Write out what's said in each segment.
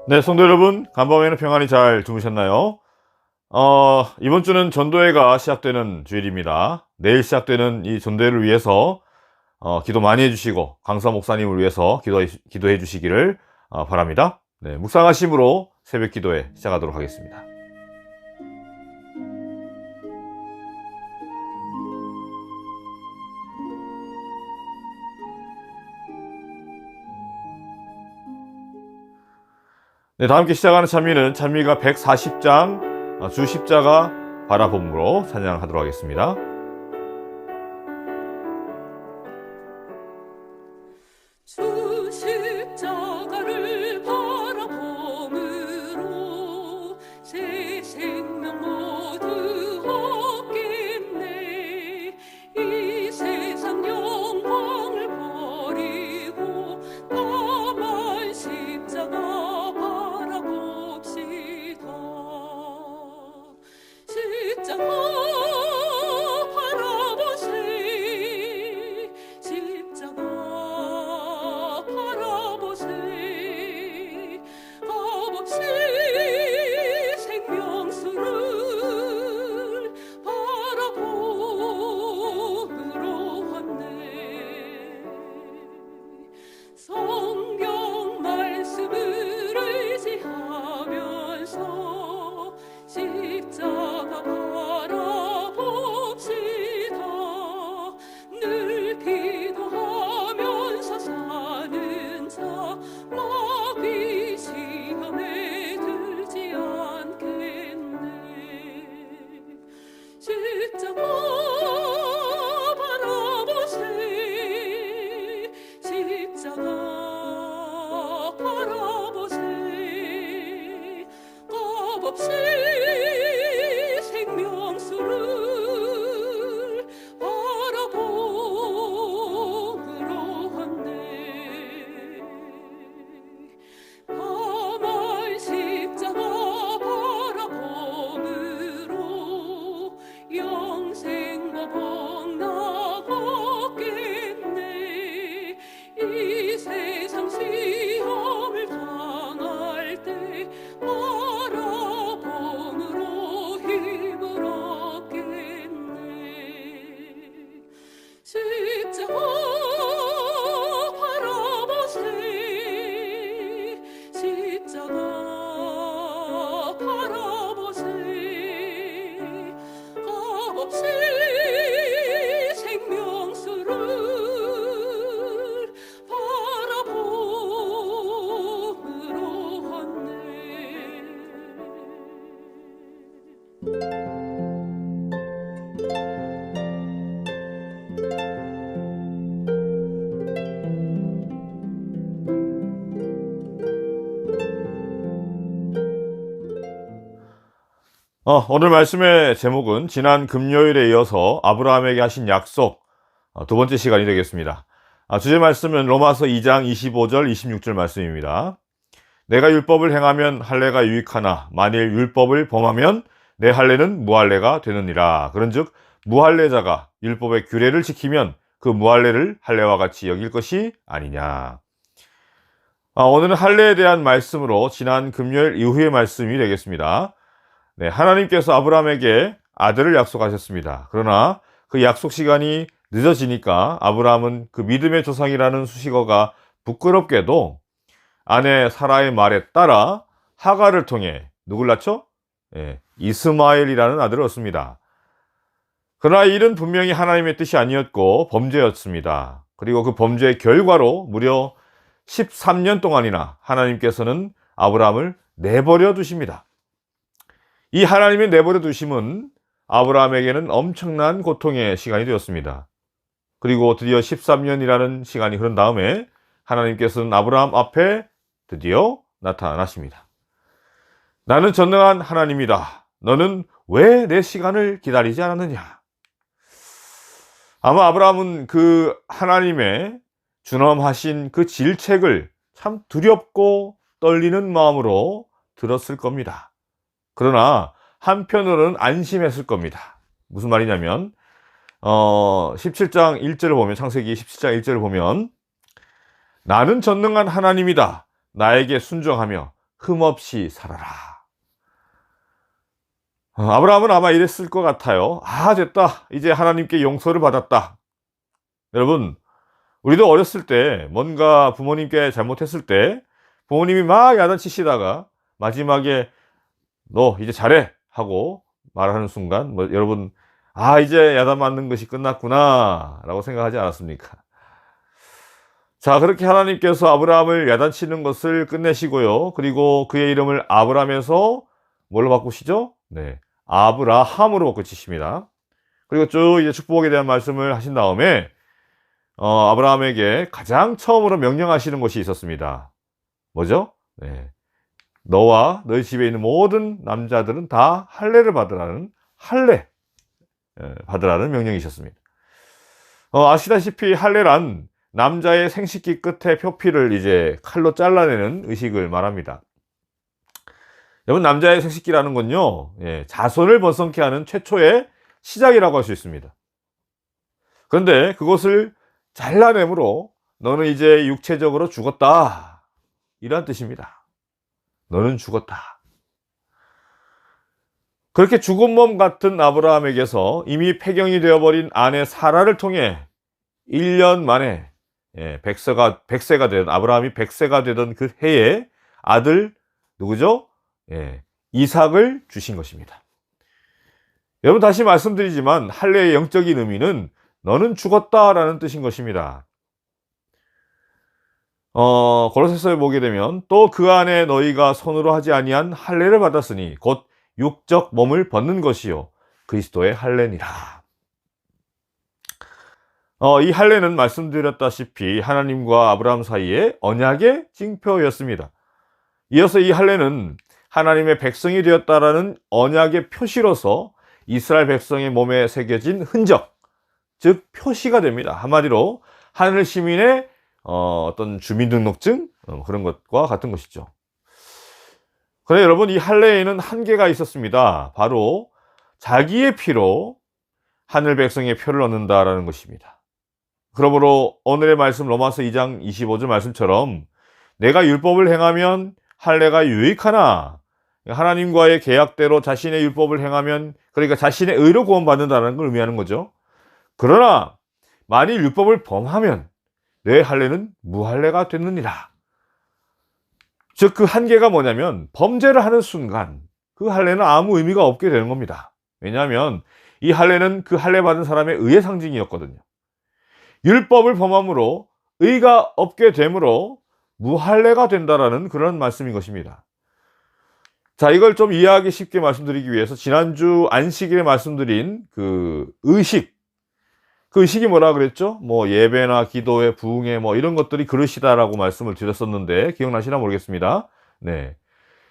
네, 성도 여러분, 간밤에는 평안히 잘 주무셨나요? 이번 주는 전도회가 시작되는 주일입니다. 내일 시작되는 이 전도회를 위해서 기도 많이 해주시고 강사 목사님을 위해서 기도해 주시기를 바랍니다. 네, 묵상하심으로 새벽 기도회 시작하도록 하겠습니다. 네, 다 함께 시작하는 찬미는 찬미가 140장 주 십자가 바라봄으로 찬양하도록 하겠습니다. 주 십자가를 바라봄으로 새 생명 모두 얻겠네. 이 세상 영광을 버리고 나만 십자가 바라봅시다. 십자가 바라보세. 십자가 바라보세. 값없이 생명수를 바라보므로 왔네. 성경 말씀을 의지하면서 십자가 바라봅시다. 늘 기도하면서 사는 자 마귀 시험에 들지 않겠네. 십자가 바라보세. 십자가 바라보세. 값없이 생명수를 바라보므로 왔네. 가만 십자가 바라봄으로 영생과 복락 얻겠네. 이 세상 시험을 당할 때 바라봄으로 힘을 얻겠네. 십자가 바라보세. 십자가 바라보세. 값없이 생명수를 바라봄으로 왔네. 오늘 말씀의 제목은 지난 금요일에 이어서 아브라함에게 하신 약속 두 번째 시간이 되겠습니다. 주제 말씀은 로마서 2장 25절 26절 말씀입니다. 내가 율법을 행하면 할례가 유익하나 만일 율법을 범하면 내 할례는 무할례가 되느니라. 그런즉 무할례자가 율법의 규례를 지키면 그 무할례를 할례와 같이 여길 것이 아니냐. 오늘은 할례에 대한 말씀으로 지난 금요일 이후의 말씀이 되겠습니다. 네, 하나님께서 아브라함에게 아들을 약속하셨습니다. 그러나 그 약속 시간이 늦어지니까 아브라함은 그 믿음의 조상이라는 수식어가 부끄럽게도 아내 사라의 말에 따라 하갈을 통해 누굴 낳죠? 이스마엘이라는 아들을 얻습니다. 그러나 이 일은 분명히 하나님의 뜻이 아니었고 범죄였습니다. 그리고 그 범죄의 결과로 무려 13년 동안이나 하나님께서는 아브라함을 내버려 두십니다. 이 하나님의 내버려 두심은 아브라함에게는 엄청난 고통의 시간이 되었습니다. 그리고 드디어 13년이라는 시간이 흐른 다음에 하나님께서는 아브라함 앞에 드디어 나타나십니다. 나는 전능한 하나님이다. 너는 왜 내 시간을 기다리지 않았느냐? 아마 아브라함은 그 하나님의 준엄하신 그 질책을 참 두렵고 떨리는 마음으로 들었을 겁니다. 그러나 한편으로는 안심했을 겁니다. 무슨 말이냐면 17장 1절을 보면, 창세기 17장 1절을 보면 나는 전능한 하나님이다. 나에게 순종하며 흠없이 살아라. 아브라함은 아마 이랬을 것 같아요. 아, 됐다. 이제 하나님께 용서를 받았다. 여러분, 우리도 어렸을 때 뭔가 부모님께 잘못했을 때 부모님이 막 야단치시다가 마지막에 너 이제 잘해 하고 말하는 순간 뭐 여러분, 아, 이제 야단 맞는 것이 끝났구나 라고 생각하지 않았습니까? 자, 그렇게 하나님께서 아브라함을 야단치는 것을 끝내시고요. 그리고 그의 이름을 아브라함에서 뭘로 바꾸시죠? 네, 아브라함으로 바꾸시십니다. 그리고 쭉 이제 축복에 대한 말씀을 하신 다음에 아브라함에게 가장 처음으로 명령하시는 것이 있었습니다. 뭐죠? 네, 너와 너희 집에 있는 모든 남자들은 다 할례를 받으라는 받으라는 명령이셨습니다. 아시다시피 할례란 남자의 생식기 끝에 표피를 이제 칼로 잘라내는 의식을 말합니다. 여러분, 남자의 생식기라는 건요, 자손을 번성케 하는 최초의 시작이라고 할 수 있습니다. 그런데 그것을 잘라내므로 너는 이제 육체적으로 죽었다, 이란 뜻입니다. 너는 죽었다. 그렇게 죽은 몸 같은 아브라함에게서 이미 폐경이 되어버린 아내 사라를 통해 1년 만에 100세가 된, 아브라함이 100세가 되던 그 해에 아들 누구죠? 이삭을 주신 것입니다. 여러분, 다시 말씀드리지만 할례의 영적인 의미는 너는 죽었다라는 뜻인 것입니다. 고로새서에 보게 되면 또 그 안에 너희가 손으로 하지 아니한 할례를 받았으니 곧 육적 몸을 벗는 것이요 그리스도의 할례니라. 이 할례는 말씀드렸다시피 하나님과 아브라함 사이의 언약의 징표였습니다. 이어서 이 할례는 하나님의 백성이 되었다라는 언약의 표시로서 이스라엘 백성의 몸에 새겨진 흔적, 즉 표시가 됩니다. 한마디로 하늘 시민의 어떤 주민등록증, 그런 것과 같은 것이죠. 그런데 여러분, 이 할례에는 한계가 있었습니다. 바로 자기의 피로 하늘 백성의 표를 얻는다라는 것입니다. 그러므로 오늘의 말씀 로마서 2장 25절 말씀처럼 내가 율법을 행하면 할례가 유익하나, 하나님과의 계약대로 자신의 율법을 행하면, 그러니까 자신의 의로 구원받는다는 걸 의미하는 거죠. 그러나 만일 율법을 범하면 내 할례는 무할례가 됐느니라. 즉, 그 한계가 뭐냐면 범죄를 하는 순간 그 할례는 아무 의미가 없게 되는 겁니다. 왜냐하면 이 할례는 그 할례 받은 사람의 의의 상징이었거든요. 율법을 범함으로 의가 없게 되므로 무할례가 된다라는 그런 말씀인 것입니다. 자, 이걸 좀 이해하기 쉽게 말씀드리기 위해서 지난주 안식일에 말씀드린 그 의식, 그 의식이 뭐라 그랬죠? 뭐 예배나 기도회, 부흥회 뭐 이런 것들이 그릇이다라고 말씀을 드렸었는데 기억나시나 모르겠습니다. 네,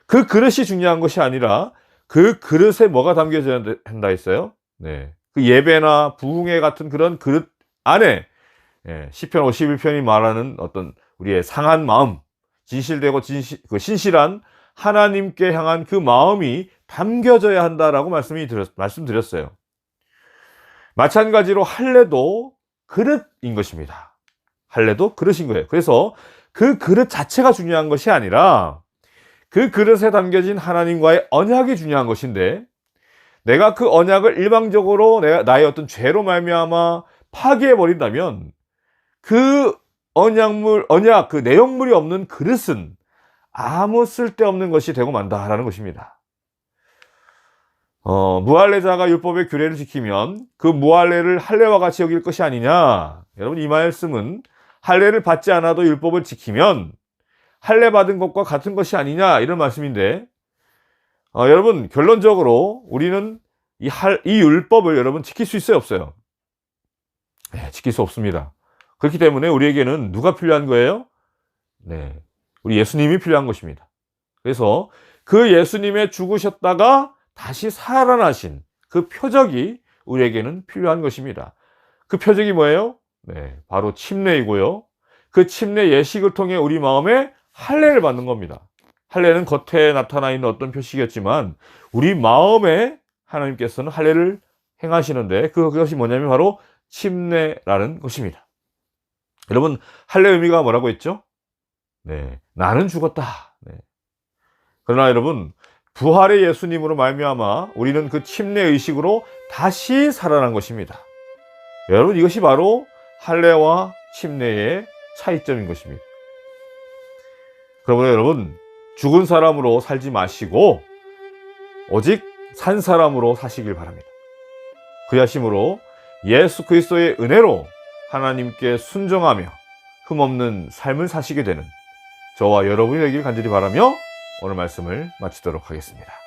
그 그릇이 중요한 것이 아니라 그 그릇에 뭐가 담겨져야 한다 했어요? 네, 그 예배나 부흥회 같은 그런 그릇 안에 시편 51편이 말하는 어떤 우리의 상한 마음, 진실되고 신실한 하나님께 향한 그 마음이 담겨져야 한다라고 말씀드렸어요. 마찬가지로 할례도 그릇인 것입니다. 할례도 그릇인 거예요. 그래서 그 그릇 자체가 중요한 것이 아니라 그 그릇에 담겨진 하나님과의 언약이 중요한 것인데, 내가 그 언약을 일방적으로 나의 어떤 죄로 말미암아 파괴해 버린다면 그 언약, 그 내용물이 없는 그릇은 아무 쓸데없는 것이 되고 만다라는 것입니다. 무할례자가 율법의 규례를 지키면 그 무할례를 할례와 같이 여길 것이 아니냐. 여러분, 이 말씀은 할례를 받지 않아도 율법을 지키면 할례 받은 것과 같은 것이 아니냐, 이런 말씀인데, 여러분, 결론적으로 우리는 이 율법을 여러분 지킬 수 있어요, 없어요? 네, 지킬 수 없습니다. 그렇기 때문에 우리에게는 누가 필요한 거예요? 네, 우리 예수님이 필요한 것입니다. 그래서 그 예수님의 죽으셨다가 다시 살아나신 그 표적이 우리에게는 필요한 것입니다. 그 표적이 뭐예요? 네, 바로 침례이고요. 그 침례 예식을 통해 우리 마음에 할례를 받는 겁니다. 할례는 겉에 나타나 있는 어떤 표식이었지만 우리 마음에 하나님께서는 할례를 행하시는데, 그것이 뭐냐면 바로 침례라는 것입니다. 여러분, 할례 의미가 뭐라고 했죠? 네, 나는 죽었다. 네. 그러나 여러분, 부활의 예수님으로 말미암아 우리는 그 침례 의식으로 다시 살아난 것입니다. 여러분, 이것이 바로 할례와 침례의 차이점인 것입니다. 그러므로 여러분, 죽은 사람으로 살지 마시고 오직 산 사람으로 사시길 바랍니다. 그리하심으로 예수 그리스도의 은혜로 하나님께 순종하며 흠없는 삶을 사시게 되는 저와 여러분이 되길 간절히 바라며 오늘 말씀을 마치도록 하겠습니다.